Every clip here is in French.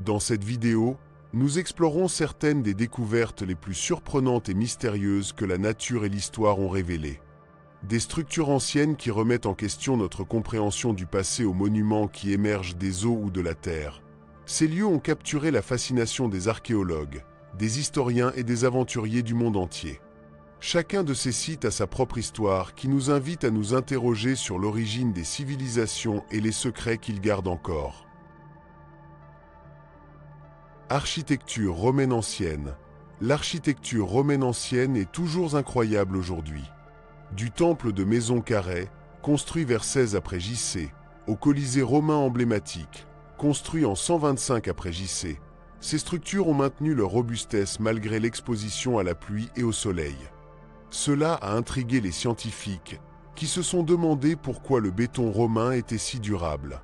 Dans cette vidéo, nous explorons certaines des découvertes les plus surprenantes et mystérieuses que la nature et l'histoire ont révélées. Des structures anciennes qui remettent en question notre compréhension du passé aux monuments qui émergent des eaux ou de la terre. Ces lieux ont capturé la fascination des archéologues, des historiens et des aventuriers du monde entier. Chacun de ces sites a sa propre histoire qui nous invite à nous interroger sur l'origine des civilisations et les secrets qu'ils gardent encore. Architecture romaine ancienne. L'architecture romaine ancienne est toujours incroyable aujourd'hui. Du temple de Maison Carrée, construit vers 16 après JC, au Colisée romain emblématique, construit en 125 après JC, ces structures ont maintenu leur robustesse malgré l'exposition à la pluie et au soleil. Cela a intrigué les scientifiques, qui se sont demandé pourquoi le béton romain était si durable.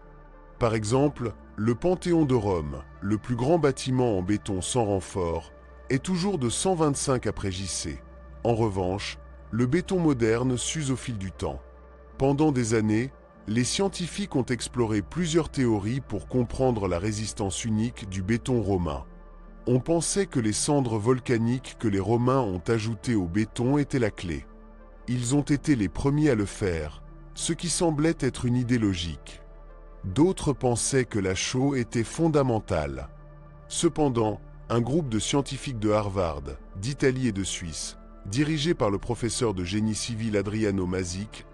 Par exemple, le Panthéon de Rome, le plus grand bâtiment en béton sans renfort, est toujours de 125 après JC. En revanche, le béton moderne s'use au fil du temps. Pendant des années, les scientifiques ont exploré plusieurs théories pour comprendre la résistance unique du béton romain. On pensait que les cendres volcaniques que les Romains ont ajoutées au béton étaient la clé. Ils ont été les premiers à le faire, ce qui semblait être une idée logique. D'autres pensaient que la chaux était fondamentale. Cependant, un groupe de scientifiques de Harvard, d'Italie et de Suisse, dirigé par le professeur de génie civil Adriano Mazik,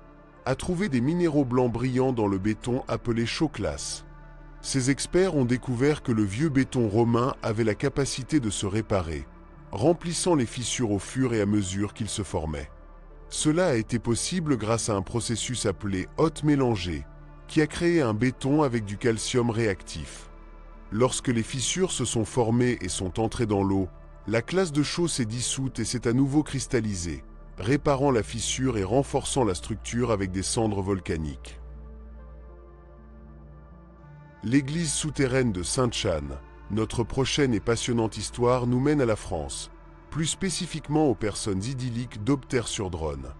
a trouvé des minéraux blancs brillants dans le béton appelés chaux-classe. Ces experts ont découvert que le vieux béton romain avait la capacité de se réparer, remplissant les fissures au fur et à mesure qu'ils se formaient. Cela a été possible grâce à un processus appelé hôte mélangé, qui a créé un béton avec du calcium réactif. Lorsque les fissures se sont formées et sont entrées dans l'eau, la classe de chaux s'est dissoute et s'est à nouveau cristallisée, réparant la fissure et renforçant la structure avec des cendres volcaniques. L'église souterraine de Sainte-Chane, notre prochaine et passionnante histoire nous mène à la France, plus spécifiquement aux personnes idylliques d'Aubterre-sur-Dronne.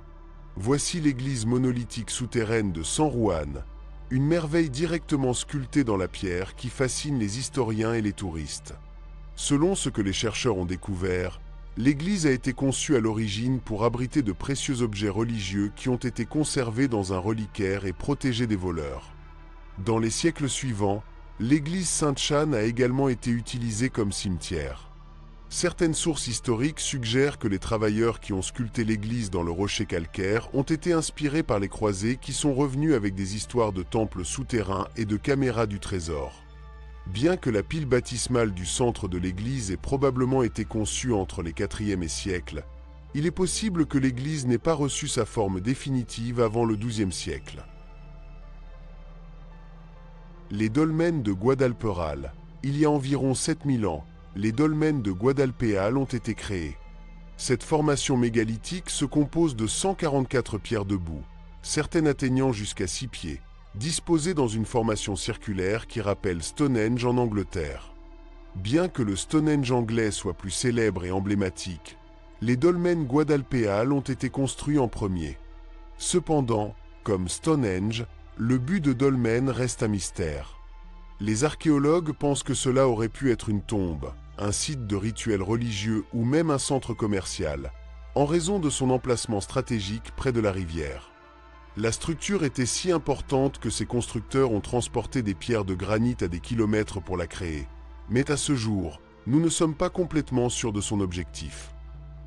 Voici l'église monolithique souterraine de San-Juan, une merveille directement sculptée dans la pierre qui fascine les historiens et les touristes. Selon ce que les chercheurs ont découvert, l'église a été conçue à l'origine pour abriter de précieux objets religieux qui ont été conservés dans un reliquaire et protégés des voleurs. Dans les siècles suivants, l'église Sainte-Chane a également été utilisée comme cimetière. Certaines sources historiques suggèrent que les travailleurs qui ont sculpté l'église dans le rocher calcaire ont été inspirés par les croisés qui sont revenus avec des histoires de temples souterrains et de caméras du trésor. Bien que la pile baptismale du centre de l'église ait probablement été conçue entre les 4e et siècles, il est possible que l'église n'ait pas reçu sa forme définitive avant le XIIe siècle. Les dolmens de Guadalperal. Il y a environ 7000 ans, les dolmens de Guadalperal ont été créés. Cette formation mégalithique se compose de 144 pierres debout, certaines atteignant jusqu'à 6 pieds, disposées dans une formation circulaire qui rappelle Stonehenge en Angleterre. Bien que le Stonehenge anglais soit plus célèbre et emblématique, les dolmens Guadalperal ont été construits en premier. Cependant, comme Stonehenge, le but de dolmen reste un mystère. Les archéologues pensent que cela aurait pu être une tombe, un site de rituels religieux ou même un centre commercial, en raison de son emplacement stratégique près de la rivière. La structure était si importante que ses constructeurs ont transporté des pierres de granit à des kilomètres pour la créer. Mais à ce jour, nous ne sommes pas complètement sûrs de son objectif.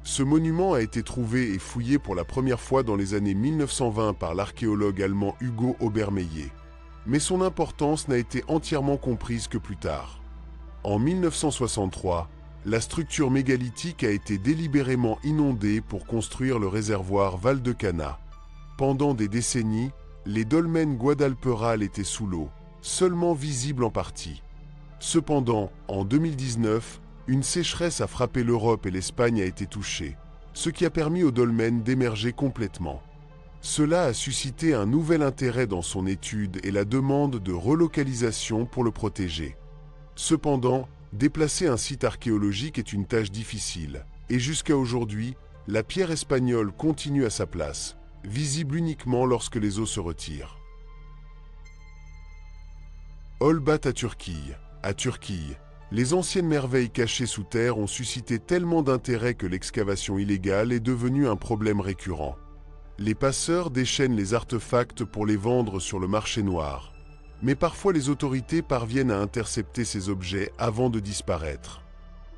Ce monument a été trouvé et fouillé pour la première fois dans les années 1920 par l'archéologue allemand Hugo Obermeyer. Mais son importance n'a été entièrement comprise que plus tard. En 1963, la structure mégalithique a été délibérément inondée pour construire le réservoir Val-de-Cana. Pendant des décennies, les dolmens Guadalperal étaient sous l'eau, seulement visibles en partie. Cependant, en 2019, une sécheresse a frappé l'Europe et l'Espagne a été touchée, ce qui a permis au dolmen d'émerger complètement. Cela a suscité un nouvel intérêt dans son étude et la demande de relocalisation pour le protéger. Cependant, déplacer un site archéologique est une tâche difficile, et jusqu'à aujourd'hui, la pierre espagnole continue à sa place, visible uniquement lorsque les eaux se retirent. Olbat à Turquie. Les anciennes merveilles cachées sous terre ont suscité tellement d'intérêt que l'excavation illégale est devenue un problème récurrent. Les passeurs déchaînent les artefacts pour les vendre sur le marché noir. Mais parfois les autorités parviennent à intercepter ces objets avant de disparaître.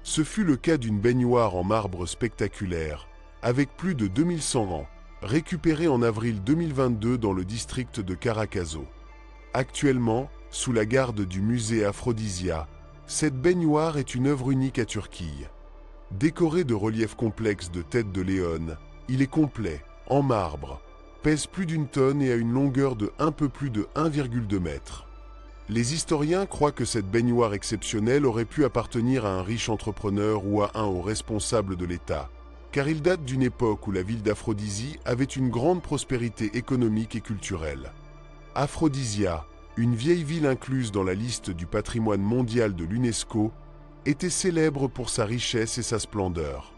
Ce fut le cas d'une baignoire en marbre spectaculaire, avec plus de 2100 ans, récupérée en avril 2022 dans le district de Caracazo. Actuellement, sous la garde du musée Aphrodisia, cette baignoire est une œuvre unique à Turquie. Décoré de reliefs complexes de têtes de léon, il est complet, en marbre, pèse plus d'une tonne et a une longueur de un peu plus de 1,2 mètre. Les historiens croient que cette baignoire exceptionnelle aurait pu appartenir à un riche entrepreneur ou à un haut responsable de l'État, car il date d'une époque où la ville d'Aphrodisia avait une grande prospérité économique et culturelle. Aphrodisia, une vieille ville incluse dans la liste du patrimoine mondial de l'UNESCO, était célèbre pour sa richesse et sa splendeur.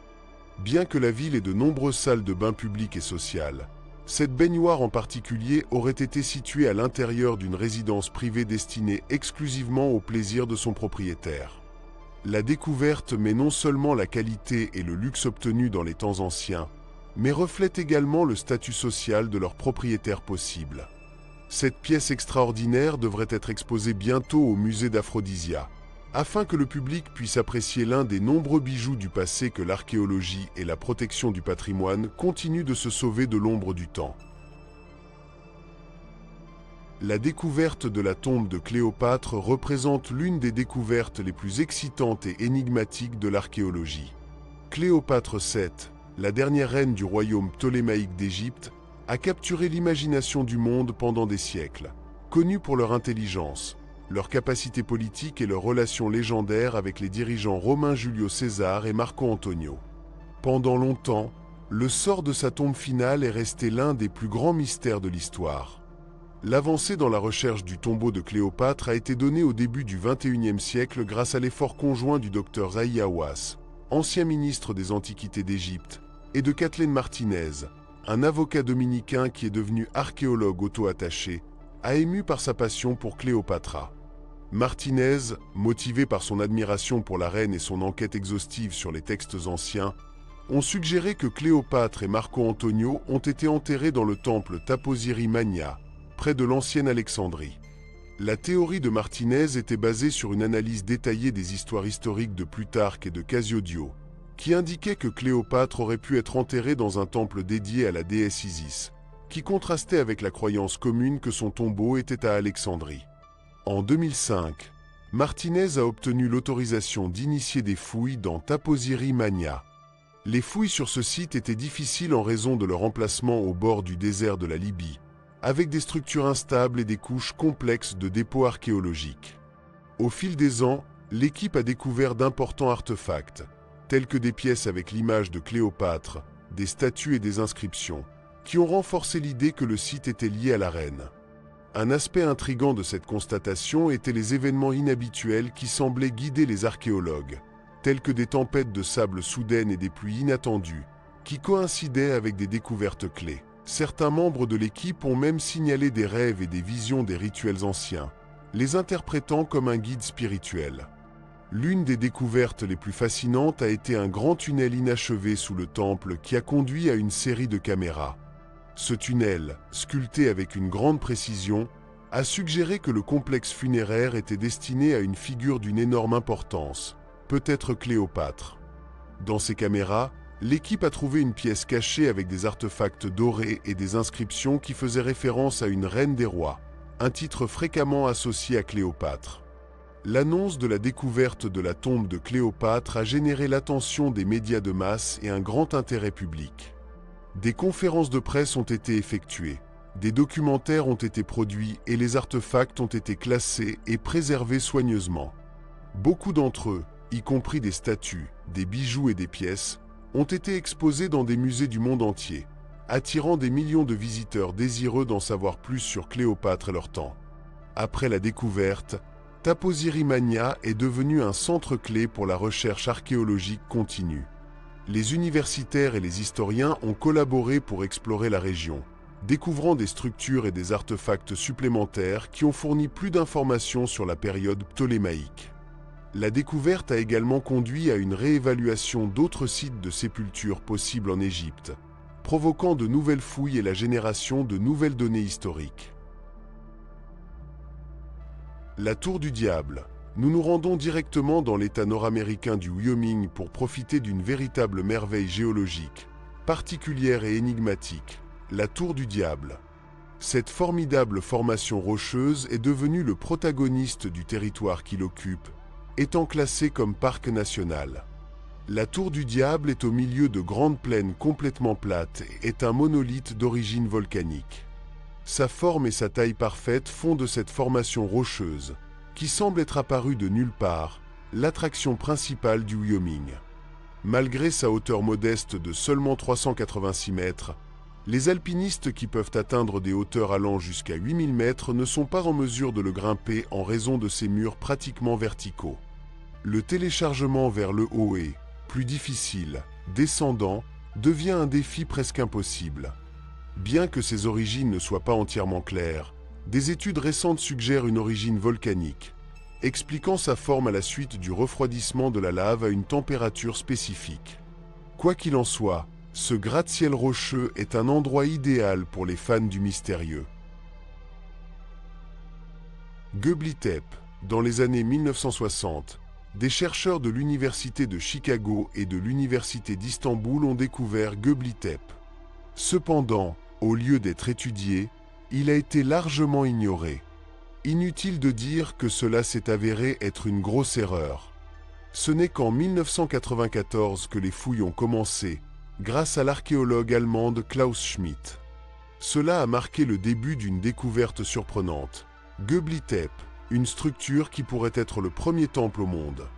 Bien que la ville ait de nombreuses salles de bains publiques et sociales, cette baignoire en particulier aurait été située à l'intérieur d'une résidence privée destinée exclusivement au plaisir de son propriétaire. La découverte met non seulement la qualité et le luxe obtenus dans les temps anciens, mais reflète également le statut social de leur propriétaire possible. Cette pièce extraordinaire devrait être exposée bientôt au musée d'Aphrodisia, afin que le public puisse apprécier l'un des nombreux bijoux du passé que l'archéologie et la protection du patrimoine continuent de se sauver de l'ombre du temps. La découverte de la tombe de Cléopâtre représente l'une des découvertes les plus excitantes et énigmatiques de l'archéologie. Cléopâtre VII, la dernière reine du royaume ptolémaïque d'Égypte, a capturé l'imagination du monde pendant des siècles, connue pour leur intelligence, leur capacité politique et leurs relations légendaires avec les dirigeants romains Julio César et Marco Antonio. Pendant longtemps, le sort de sa tombe finale est resté l'un des plus grands mystères de l'histoire. L'avancée dans la recherche du tombeau de Cléopâtre a été donnée au début du XXIe siècle grâce à l'effort conjoint du docteur Zahi Hawass, ancien ministre des Antiquités d'Égypte, et de Kathleen Martinez, un avocat dominicain qui est devenu archéologue auto-attaché, ému par sa passion pour Cléopâtra. Martinez, motivé par son admiration pour la reine et son enquête exhaustive sur les textes anciens, ont suggéré que Cléopâtre et Marco Antonio ont été enterrés dans le temple Taposiri Magna, près de l'ancienne Alexandrie. La théorie de Martinez était basée sur une analyse détaillée des histoires historiques de Plutarque et de Casiodio, qui indiquait que Cléopâtre aurait pu être enterrée dans un temple dédié à la déesse Isis, qui contrastait avec la croyance commune que son tombeau était à Alexandrie. En 2005, Martinez a obtenu l'autorisation d'initier des fouilles dans Taposiri Magna. Les fouilles sur ce site étaient difficiles en raison de leur emplacement au bord du désert de la Libye, avec des structures instables et des couches complexes de dépôts archéologiques. Au fil des ans, l'équipe a découvert d'importants artefacts, tels que des pièces avec l'image de Cléopâtre, des statues et des inscriptions, qui ont renforcé l'idée que le site était lié à la reine. Un aspect intrigant de cette constatation était les événements inhabituels qui semblaient guider les archéologues, tels que des tempêtes de sable soudaines et des pluies inattendues, qui coïncidaient avec des découvertes clés. Certains membres de l'équipe ont même signalé des rêves et des visions des rituels anciens, les interprétant comme un guide spirituel. L'une des découvertes les plus fascinantes a été un grand tunnel inachevé sous le temple qui a conduit à une série de caméras. Ce tunnel, sculpté avec une grande précision, a suggéré que le complexe funéraire était destiné à une figure d'une énorme importance, peut-être Cléopâtre. Dans ces caméras, l'équipe a trouvé une pièce cachée avec des artefacts dorés et des inscriptions qui faisaient référence à une reine des rois, un titre fréquemment associé à Cléopâtre. L'annonce de la découverte de la tombe de Cléopâtre a généré l'attention des médias de masse et un grand intérêt public. Des conférences de presse ont été effectuées, des documentaires ont été produits et les artefacts ont été classés et préservés soigneusement. Beaucoup d'entre eux, y compris des statues, des bijoux et des pièces, ont été exposés dans des musées du monde entier, attirant des millions de visiteurs désireux d'en savoir plus sur Cléopâtre et leur temps. Après la découverte, Taposiri Magna est devenu un centre clé pour la recherche archéologique continue. Les universitaires et les historiens ont collaboré pour explorer la région, découvrant des structures et des artefacts supplémentaires qui ont fourni plus d'informations sur la période ptolémaïque. La découverte a également conduit à une réévaluation d'autres sites de sépultures possibles en Égypte, provoquant de nouvelles fouilles et la génération de nouvelles données historiques. La Tour du Diable. Nous nous rendons directement dans l'État nord-américain du Wyoming pour profiter d'une véritable merveille géologique, particulière et énigmatique, la Tour du Diable. Cette formidable formation rocheuse est devenue le protagoniste du territoire qu'il occupe, étant classée comme parc national. La Tour du Diable est au milieu de grandes plaines complètement plates et est un monolithe d'origine volcanique. Sa forme et sa taille parfaite font de cette formation rocheuse, qui semble être apparue de nulle part, l'attraction principale du Wyoming. Malgré sa hauteur modeste de seulement 386 mètres, les alpinistes qui peuvent atteindre des hauteurs allant jusqu'à 8000 mètres ne sont pas en mesure de le grimper en raison de ses murs pratiquement verticaux. Le téléchargement vers le haut est, plus difficile, descendant, devient un défi presque impossible. Bien que ses origines ne soient pas entièrement claires, des études récentes suggèrent une origine volcanique, expliquant sa forme à la suite du refroidissement de la lave à une température spécifique. Quoi qu'il en soit, ce gratte-ciel rocheux est un endroit idéal pour les fans du mystérieux. Göbekli Tepe. Dans les années 1960, des chercheurs de l'Université de Chicago et de l'Université d'Istanbul ont découvert Göbekli Tepe. Cependant, au lieu d'être étudié, il a été largement ignoré. Inutile de dire que cela s'est avéré être une grosse erreur. Ce n'est qu'en 1994 que les fouilles ont commencé, grâce à l'archéologue allemande Klaus Schmidt. Cela a marqué le début d'une découverte surprenante. Göbekli Tepe, une structure qui pourrait être le premier temple au monde.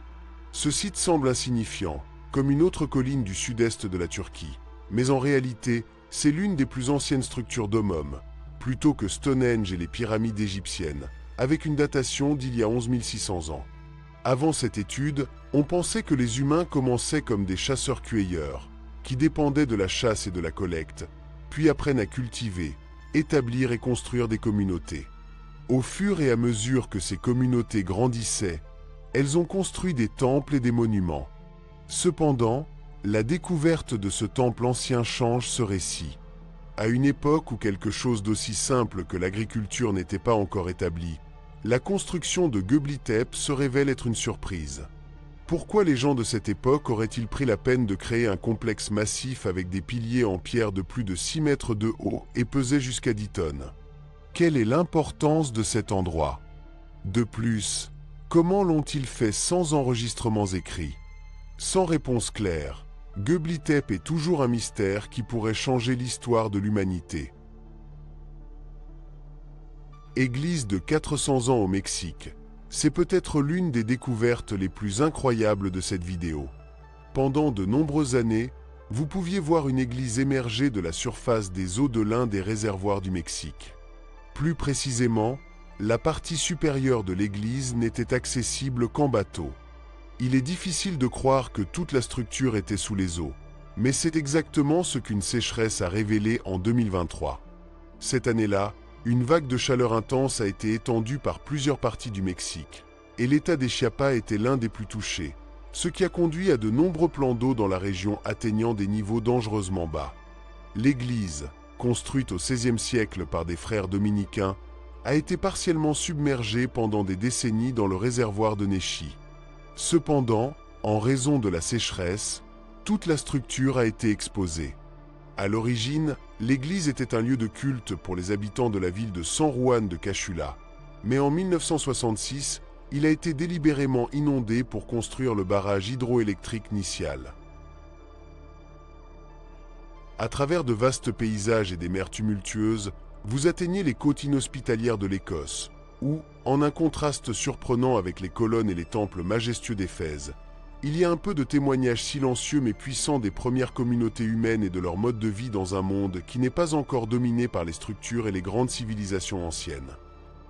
Ce site semble insignifiant, comme une autre colline du sud-est de la Turquie, mais en réalité, c'est l'une des plus anciennes structures d'hommes, plutôt que Stonehenge et les pyramides égyptiennes, avec une datation d'il y a 11 600 ans. Avant cette étude, on pensait que les humains commençaient comme des chasseurs-cueilleurs, qui dépendaient de la chasse et de la collecte, puis apprennent à cultiver, établir et construire des communautés. Au fur et à mesure que ces communautés grandissaient, elles ont construit des temples et des monuments. Cependant, la découverte de ce temple ancien change ce récit. À une époque où quelque chose d'aussi simple que l'agriculture n'était pas encore établi, la construction de Göbekli Tepe se révèle être une surprise. Pourquoi les gens de cette époque auraient-ils pris la peine de créer un complexe massif avec des piliers en pierre de plus de 6 mètres de haut et pesait jusqu'à 10 tonnes? Quelle est l'importance de cet endroit? De plus, comment l'ont-ils fait sans enregistrements écrits? Sans réponse claire, Göbekli Tepe est toujours un mystère qui pourrait changer l'histoire de l'humanité. Église de 400 ans au Mexique. C'est peut-être l'une des découvertes les plus incroyables de cette vidéo. Pendant de nombreuses années, vous pouviez voir une église émerger de la surface des eaux de l'un des réservoirs du Mexique. Plus précisément, la partie supérieure de l'église n'était accessible qu'en bateau. Il est difficile de croire que toute la structure était sous les eaux, mais c'est exactement ce qu'une sécheresse a révélé en 2023. Cette année-là, une vague de chaleur intense a été étendue par plusieurs parties du Mexique, et l'État des Chiapas était l'un des plus touchés, ce qui a conduit à de nombreux plans d'eau dans la région atteignant des niveaux dangereusement bas. L'église, construite au XVIe siècle par des frères dominicains, a été partiellement submergée pendant des décennies dans le réservoir de Nechi. Cependant, en raison de la sécheresse, toute la structure a été exposée. À l'origine, l'église était un lieu de culte pour les habitants de la ville de San Juan de Cachula, mais en 1966, il a été délibérément inondé pour construire le barrage hydroélectrique Nicial. À travers de vastes paysages et des mers tumultueuses, vous atteignez les côtes inhospitalières de l'Écosse, où, en un contraste surprenant avec les colonnes et les temples majestueux d'Éphèse, il y a un peu de témoignages silencieux mais puissants des premières communautés humaines et de leur mode de vie dans un monde qui n'est pas encore dominé par les structures et les grandes civilisations anciennes.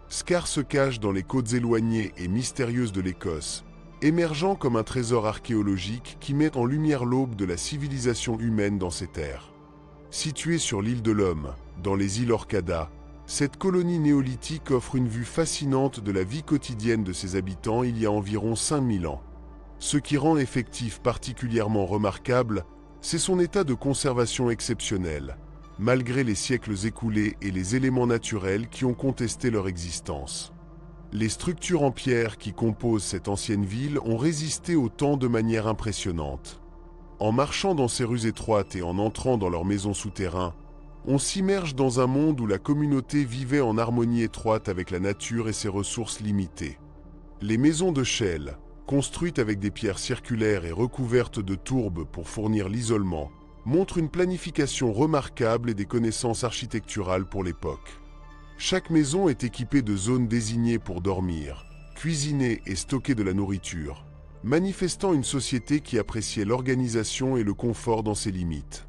Skar se cache dans les côtes éloignées et mystérieuses de l'Écosse, émergeant comme un trésor archéologique qui met en lumière l'aube de la civilisation humaine dans ces terres. Situé sur l'île de l'Homme, dans les îles Orcada, Cette colonie néolithique offre une vue fascinante de la vie quotidienne de ses habitants il y a environ 5000 ans. Ce qui rend l'effectif particulièrement remarquable, c'est son état de conservation exceptionnel, malgré les siècles écoulés et les éléments naturels qui ont contesté leur existence. Les structures en pierre qui composent cette ancienne ville ont résisté au temps de manière impressionnante. En marchant dans ces rues étroites et en entrant dans leurs maisons souterraines, on s'immerge dans un monde où la communauté vivait en harmonie étroite avec la nature et ses ressources limitées. Les maisons de Chelles, construites avec des pierres circulaires et recouvertes de tourbes pour fournir l'isolement, montrent une planification remarquable et des connaissances architecturales pour l'époque. Chaque maison est équipée de zones désignées pour dormir, cuisiner et stocker de la nourriture, manifestant une société qui appréciait l'organisation et le confort dans ses limites.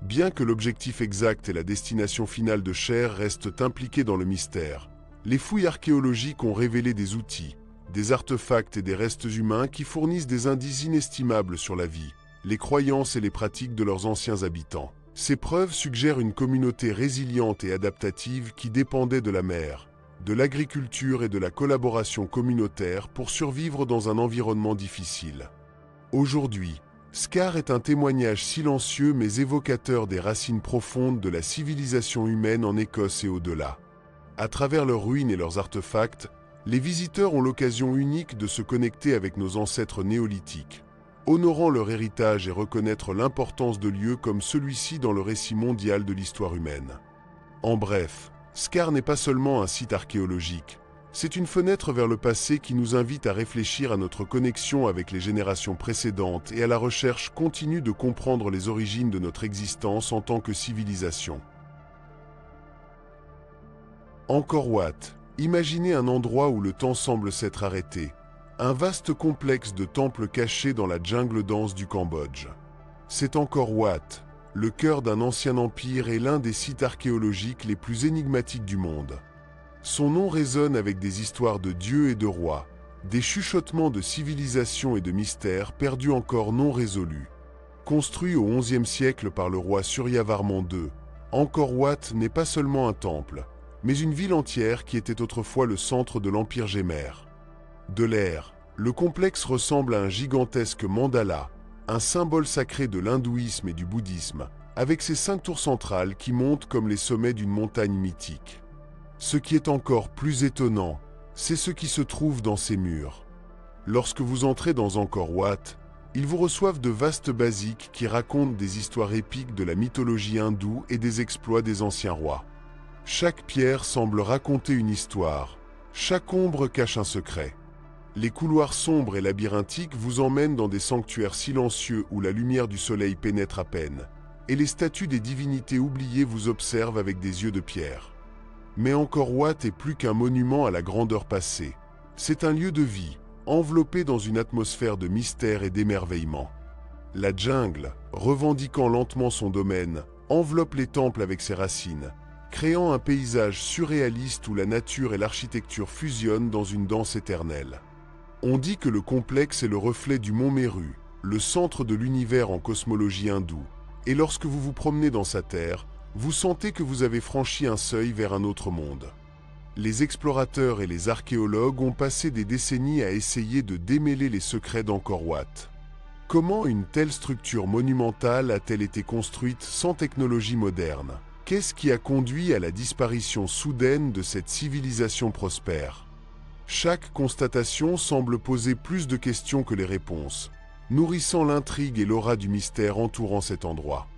Bien que l'objectif exact et la destination finale de Chères restent impliqués dans le mystère, les fouilles archéologiques ont révélé des outils, des artefacts et des restes humains qui fournissent des indices inestimables sur la vie, les croyances et les pratiques de leurs anciens habitants. Ces preuves suggèrent une communauté résiliente et adaptative qui dépendait de la mer, de l'agriculture et de la collaboration communautaire pour survivre dans un environnement difficile. Aujourd'hui, Skar est un témoignage silencieux mais évocateur des racines profondes de la civilisation humaine en Écosse et au-delà. À travers leurs ruines et leurs artefacts, les visiteurs ont l'occasion unique de se connecter avec nos ancêtres néolithiques, honorant leur héritage et reconnaître l'importance de lieux comme celui-ci dans le récit mondial de l'histoire humaine. En bref, Skar n'est pas seulement un site archéologique, c'est une fenêtre vers le passé qui nous invite à réfléchir à notre connexion avec les générations précédentes et à la recherche continue de comprendre les origines de notre existence en tant que civilisation. Angkor Wat, imaginez un endroit où le temps semble s'être arrêté, un vaste complexe de temples cachés dans la jungle dense du Cambodge. C'est Angkor Wat, le cœur d'un ancien empire et l'un des sites archéologiques les plus énigmatiques du monde. Son nom résonne avec des histoires de dieux et de rois, des chuchotements de civilisations et de mystères perdus encore non résolus. Construit au XIe siècle par le roi Suryavarman II, Angkor Wat n'est pas seulement un temple, mais une ville entière qui était autrefois le centre de l'Empire Gémer. De l'air, le complexe ressemble à un gigantesque mandala, un symbole sacré de l'hindouisme et du bouddhisme, avec ses 5 tours centrales qui montent comme les sommets d'une montagne mythique. Ce qui est encore plus étonnant, c'est ce qui se trouve dans ces murs. Lorsque vous entrez dans Angkor Wat, ils vous reçoivent de vastes basiques qui racontent des histoires épiques de la mythologie hindoue et des exploits des anciens rois. Chaque pierre semble raconter une histoire, chaque ombre cache un secret. Les couloirs sombres et labyrinthiques vous emmènent dans des sanctuaires silencieux où la lumière du soleil pénètre à peine, et les statues des divinités oubliées vous observent avec des yeux de pierre. Mais Angkor Wat est plus qu'un monument à la grandeur passée. C'est un lieu de vie, enveloppé dans une atmosphère de mystère et d'émerveillement. La jungle, revendiquant lentement son domaine, enveloppe les temples avec ses racines, créant un paysage surréaliste où la nature et l'architecture fusionnent dans une danse éternelle. On dit que le complexe est le reflet du mont Méru, le centre de l'univers en cosmologie hindoue, et lorsque vous vous promenez dans sa terre, vous sentez que vous avez franchi un seuil vers un autre monde. Les explorateurs et les archéologues ont passé des décennies à essayer de démêler les secrets d'Angkor Wat. Comment une telle structure monumentale a-t-elle été construite sans technologie moderne? Qu'est-ce qui a conduit à la disparition soudaine de cette civilisation prospère? Chaque constatation semble poser plus de questions que les réponses, nourrissant l'intrigue et l'aura du mystère entourant cet endroit.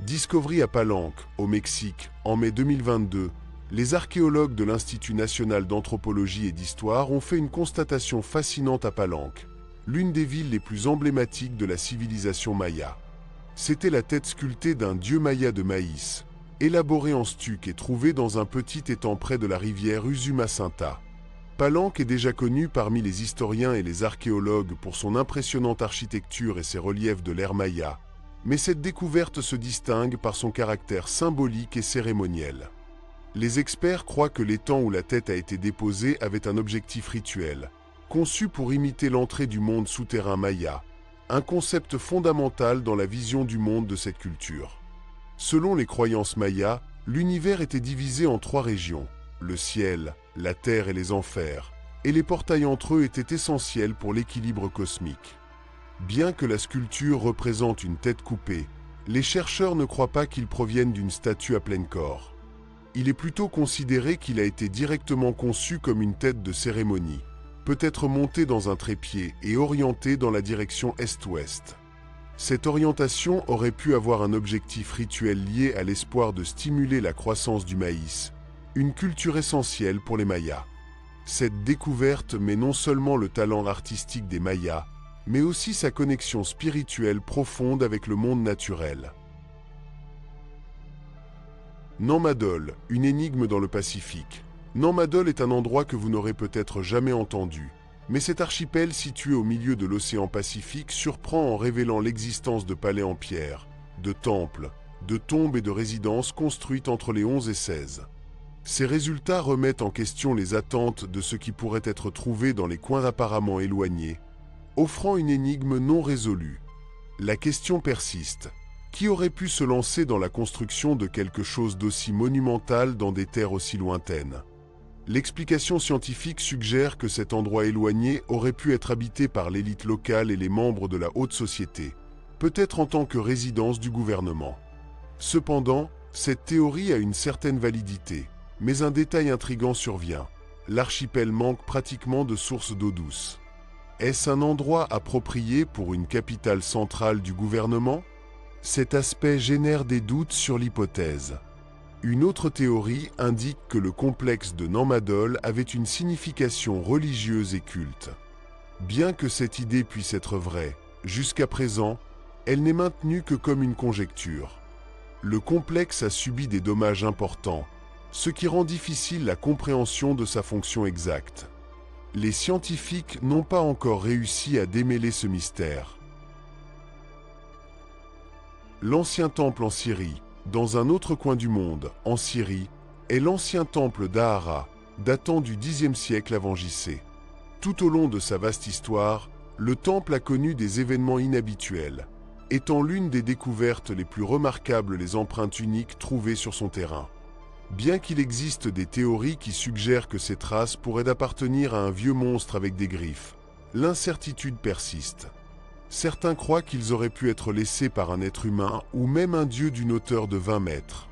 Discovery à Palenque, au Mexique, en mai 2022, les archéologues de l'Institut national d'anthropologie et d'histoire ont fait une constatation fascinante à Palenque, l'une des villes les plus emblématiques de la civilisation maya. C'était la tête sculptée d'un dieu maya de maïs, élaborée en stuc et trouvée dans un petit étang près de la rivière Usumacinta. Palenque est déjà connue parmi les historiens et les archéologues pour son impressionnante architecture et ses reliefs de l'ère maya, mais cette découverte se distingue par son caractère symbolique et cérémoniel. Les experts croient que l'étang où la tête a été déposée avait un objectif rituel, conçu pour imiter l'entrée du monde souterrain maya, un concept fondamental dans la vision du monde de cette culture. Selon les croyances mayas, l'univers était divisé en 3 régions, le ciel, la terre et les enfers, et les portails entre eux étaient essentiels pour l'équilibre cosmique. Bien que la sculpture représente une tête coupée, les chercheurs ne croient pas qu'il provienne d'une statue à plein corps. Il est plutôt considéré qu'il a été directement conçu comme une tête de cérémonie, peut-être montée dans un trépied et orientée dans la direction est-ouest. Cette orientation aurait pu avoir un objectif rituel lié à l'espoir de stimuler la croissance du maïs, une culture essentielle pour les Mayas. Cette découverte met non seulement le talent artistique des Mayas, mais aussi sa connexion spirituelle profonde avec le monde naturel. Nammadol, une énigme dans le Pacifique. Nammadol est un endroit que vous n'aurez peut-être jamais entendu, mais cet archipel situé au milieu de l'océan Pacifique surprend en révélant l'existence de palais en pierre, de temples, de tombes et de résidences construites entre les 11 et 16. Ces résultats remettent en question les attentes de ce qui pourrait être trouvé dans les coins apparemment éloignés, offrant une énigme non résolue. La question persiste. Qui aurait pu se lancer dans la construction de quelque chose d'aussi monumental dans des terres aussi lointaines ? L'explication scientifique suggère que cet endroit éloigné aurait pu être habité par l'élite locale et les membres de la haute société, peut-être en tant que résidence du gouvernement. Cependant, cette théorie a une certaine validité, mais un détail intrigant survient. L'archipel manque pratiquement de sources d'eau douce. Est-ce un endroit approprié pour une capitale centrale du gouvernement ? Cet aspect génère des doutes sur l'hypothèse. Une autre théorie indique que le complexe de Nammadol avait une signification religieuse et culte. Bien que cette idée puisse être vraie, jusqu'à présent, elle n'est maintenue que comme une conjecture. Le complexe a subi des dommages importants, ce qui rend difficile la compréhension de sa fonction exacte. Les scientifiques n'ont pas encore réussi à démêler ce mystère. L'ancien temple en Syrie. Dans un autre coin du monde, en Syrie, est l'ancien temple d'Ahara, datant du Xe siècle avant J.C. Tout au long de sa vaste histoire, le temple a connu des événements inhabituels, étant l'une des découvertes les plus remarquables les empreintes uniques trouvées sur son terrain. Bien qu'il existe des théories qui suggèrent que ces traces pourraient appartenir à un vieux monstre avec des griffes, l'incertitude persiste. Certains croient qu'ils auraient pu être laissés par un être humain ou même un dieu d'une hauteur de 20 mètres.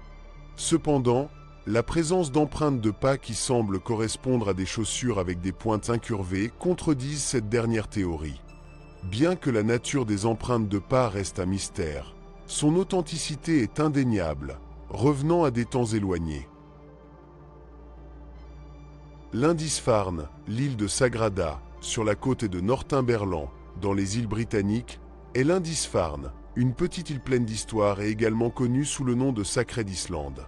Cependant, la présence d'empreintes de pas qui semblent correspondre à des chaussures avec des pointes incurvées contredisent cette dernière théorie. Bien que la nature des empreintes de pas reste un mystère, son authenticité est indéniable, revenant à des temps éloignés. Lindisfarne, l'île de Sagrada, sur la côte de Northumberland, dans les îles britanniques, est Lindisfarne, une petite île pleine d'histoire et également connue sous le nom de Sacred Island.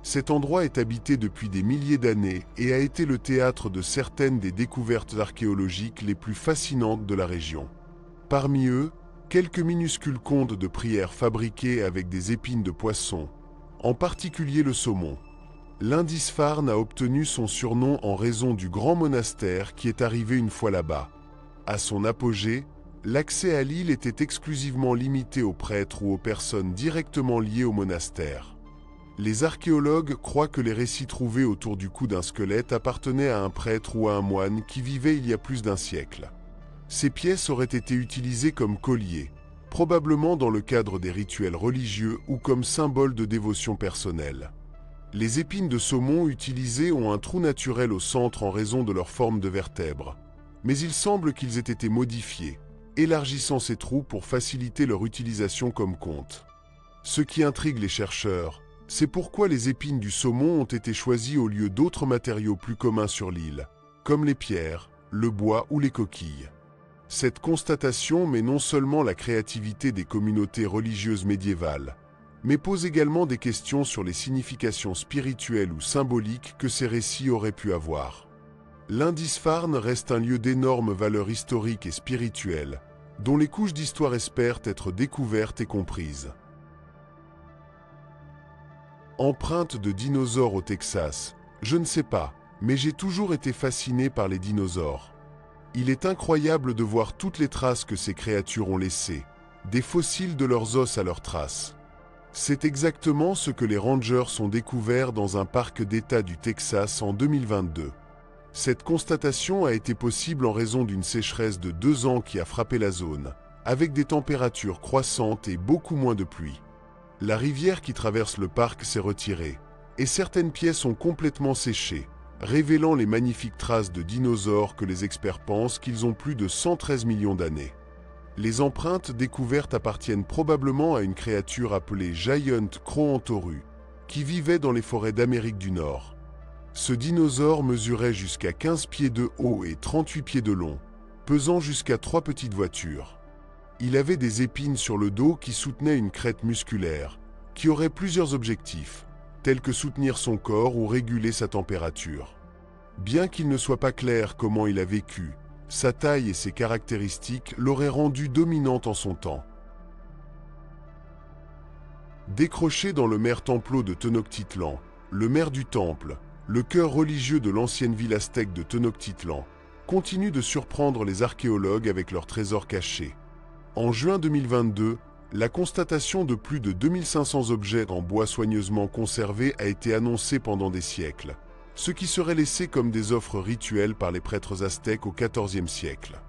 Cet endroit est habité depuis des milliers d'années et a été le théâtre de certaines des découvertes archéologiques les plus fascinantes de la région. Parmi eux, quelques minuscules contes de prières fabriqués avec des épines de poisson, en particulier le saumon. Lindisfarne a obtenu son surnom en raison du grand monastère qui est arrivé une fois là-bas. À son apogée, l'accès à l'île était exclusivement limité aux prêtres ou aux personnes directement liées au monastère. Les archéologues croient que les récits trouvés autour du cou d'un squelette appartenaient à un prêtre ou à un moine qui vivait il y a plus d'un siècle. Ces pièces auraient été utilisées comme colliers, probablement dans le cadre des rituels religieux ou comme symbole de dévotion personnelle. Les épines de saumon utilisées ont un trou naturel au centre en raison de leur forme de vertèbre. Mais il semble qu'ils aient été modifiés, élargissant ces trous pour faciliter leur utilisation comme conte. Ce qui intrigue les chercheurs, c'est pourquoi les épines du saumon ont été choisies au lieu d'autres matériaux plus communs sur l'île, comme les pierres, le bois ou les coquilles. Cette constatation met non seulement la créativité des communautés religieuses médiévales, mais pose également des questions sur les significations spirituelles ou symboliques que ces récits auraient pu avoir. Lindisfarne reste un lieu d'énorme valeur historique et spirituelle, dont les couches d'histoire espèrent être découvertes et comprises. Empreintes de dinosaures au Texas, je ne sais pas, mais j'ai toujours été fasciné par les dinosaures. Il est incroyable de voir toutes les traces que ces créatures ont laissées, des fossiles de leurs os à leurs traces. C'est exactement ce que les Rangers ont découvert dans un parc d'État du Texas en 2022. Cette constatation a été possible en raison d'une sécheresse de 2 ans qui a frappé la zone, avec des températures croissantes et beaucoup moins de pluie. La rivière qui traverse le parc s'est retirée, et certaines pièces ont complètement séché, révélant les magnifiques traces de dinosaures que les experts pensent qu'ils ont plus de 113 millions d'années. Les empreintes découvertes appartiennent probablement à une créature appelée Giant Croantoru, qui vivait dans les forêts d'Amérique du Nord. Ce dinosaure mesurait jusqu'à 15 pieds de haut et 38 pieds de long, pesant jusqu'à 3 petites voitures. Il avait des épines sur le dos qui soutenaient une crête musculaire, qui aurait plusieurs objectifs, tels que soutenir son corps ou réguler sa température. Bien qu'il ne soit pas clair comment il a vécu, sa taille et ses caractéristiques l'auraient rendu dominante en son temps. Décroché dans le maire Templo de Tenochtitlan, le maire du temple, le cœur religieux de l'ancienne ville aztèque de Tenochtitlan, continue de surprendre les archéologues avec leurs trésors cachés. En juin 2022, la constatation de plus de 2500 objets en bois soigneusement conservés a été annoncée pendant des siècles, ce qui serait laissé comme des offres rituelles par les prêtres aztèques au XIVe siècle.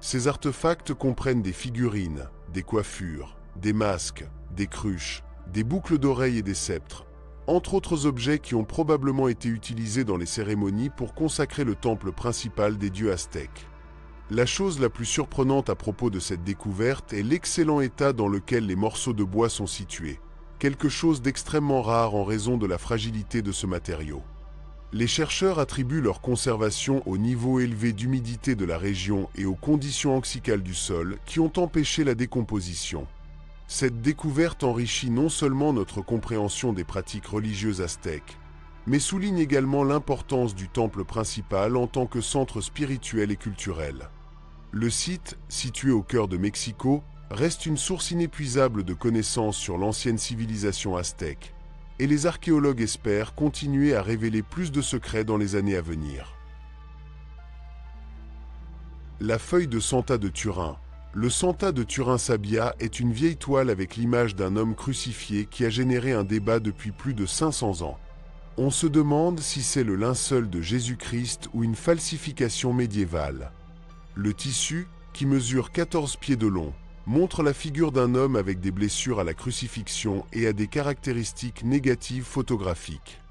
Ces artefacts comprennent des figurines, des coiffures, des masques, des cruches, des boucles d'oreilles et des sceptres, entre autres objets qui ont probablement été utilisés dans les cérémonies pour consacrer le temple principal des dieux aztèques. La chose la plus surprenante à propos de cette découverte est l'excellent état dans lequel les morceaux de bois sont situés, quelque chose d'extrêmement rare en raison de la fragilité de ce matériau. Les chercheurs attribuent leur conservation au niveau élevé d'humidité de la région et aux conditions anxicales du sol qui ont empêché la décomposition. Cette découverte enrichit non seulement notre compréhension des pratiques religieuses aztèques, mais souligne également l'importance du temple principal en tant que centre spirituel et culturel. Le site, situé au cœur de Mexico, reste une source inépuisable de connaissances sur l'ancienne civilisation aztèque, et les archéologues espèrent continuer à révéler plus de secrets dans les années à venir. La feuille de Santa de Turin. Le Santa de Turin Sabia est une vieille toile avec l'image d'un homme crucifié qui a généré un débat depuis plus de 500 ans. On se demande si c'est le linceul de Jésus-Christ ou une falsification médiévale. Le tissu, qui mesure 14 pieds de long, montre la figure d'un homme avec des blessures à la crucifixion et a des caractéristiques négatives photographiques.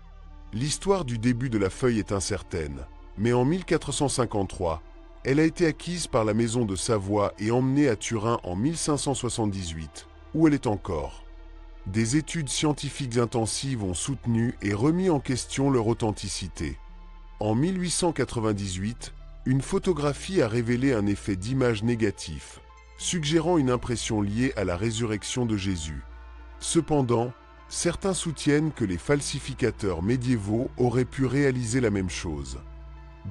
L'histoire du début de la feuille est incertaine, mais en 1453, elle a été acquise par la maison de Savoie et emmenée à Turin en 1578, où elle est encore. Des études scientifiques intensives ont soutenu et remis en question leur authenticité. En 1898, une photographie a révélé un effet d'image négatif, suggérant une impression liée à la résurrection de Jésus. Cependant, certains soutiennent que les falsificateurs médiévaux auraient pu réaliser la même chose.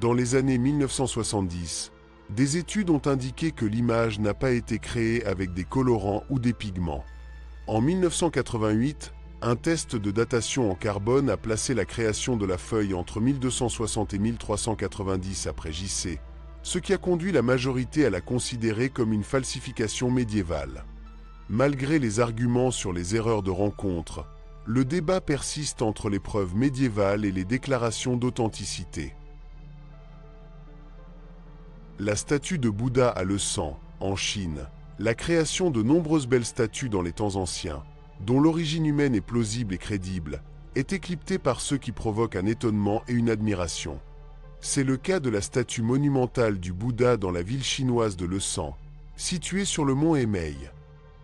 Dans les années 1970, des études ont indiqué que l'image n'a pas été créée avec des colorants ou des pigments. En 1988, un test de datation en carbone a placé la création de la feuille entre 1260 et 1390 après JC, ce qui a conduit la majorité à la considérer comme une falsification médiévale. Malgré les arguments sur les erreurs de rencontre, le débat persiste entre les preuves médiévales et les déclarations d'authenticité. La statue de Bouddha à le sang, en Chine, la création de nombreuses belles statues dans les temps anciens, dont l'origine humaine est plausible et crédible, est écliptée par ceux qui provoquent un étonnement et une admiration. C'est le cas de la statue monumentale du Bouddha dans la ville chinoise de Lesan, située sur le mont Emei.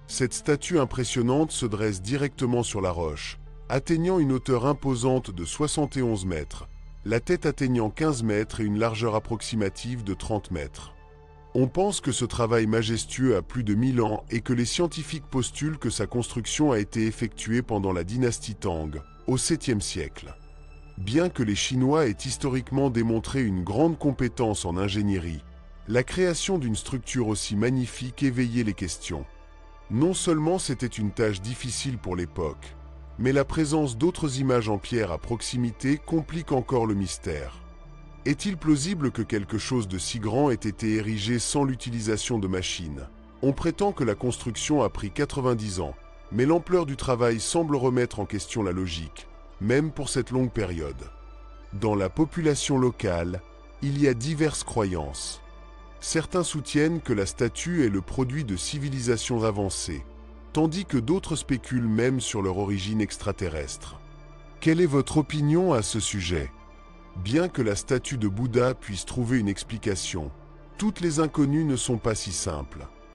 Cette statue impressionnante se dresse directement sur la roche, atteignant une hauteur imposante de 71 mètres, la tête atteignant 15 mètres et une largeur approximative de 30 mètres. On pense que ce travail majestueux a plus de 1000 ans et que les scientifiques postulent que sa construction a été effectuée pendant la dynastie Tang, au 7e siècle. Bien que les Chinois aient historiquement démontré une grande compétence en ingénierie, la création d'une structure aussi magnifique éveillait les questions. Non seulement c'était une tâche difficile pour l'époque, mais la présence d'autres images en pierre à proximité complique encore le mystère. Est-il plausible que quelque chose de si grand ait été érigé sans l'utilisation de machines? On prétend que la construction a pris 90 ans, Mais l'ampleur du travail semble remettre en question la logique, même pour cette longue période. Dans la population locale, il y a diverses croyances. Certains soutiennent que la statue est le produit de civilisations avancées, tandis que d'autres spéculent même sur leur origine extraterrestre. Quelle est votre opinion à ce sujet? Bien que la statue de Bouddha puisse trouver une explication, toutes les inconnues ne sont pas si simples.